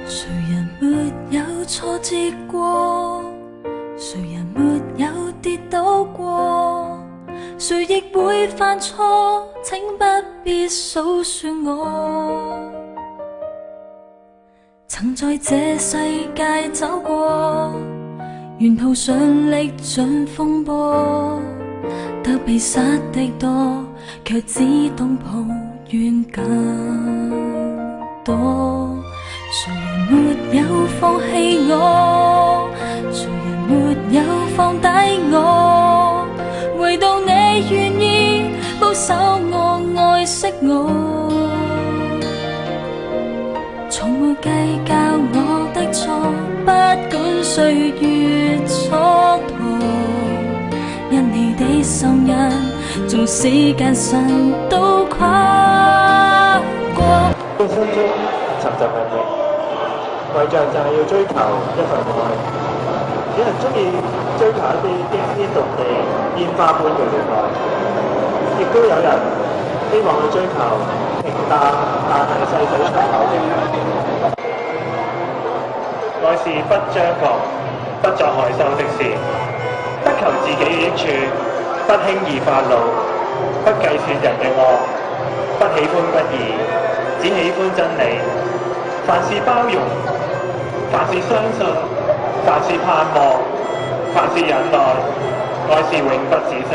誰人沒有挫折過？誰人沒有跌倒過？誰亦會犯錯，請不必數算我。曾在這世界走過，沿途上歷盡風波，得被失的多，卻只懂抱怨更多。誰人沒有放棄我？誰人沒有放低我？唯獨你願意保守我，愛惜我，從沒計較我的錯，不管歲月蹉跎，因你的心印，縱時間上都跨過。人生中尋尋覓覓，為着就係要追求一份愛。有人中意追求一啲驚天動地、煙花般嘅戀愛，亦都有人希望去追求平淡但係細水長流嘅愛。愛是不張狂、不作害羞的事，不求自己嘅益處，不輕易發怒，不計算人嘅惡，不喜歡不義，只喜歡真理。凡事包容，凡事相信，凡事盼望，凡事忍耐，愛是永不止息。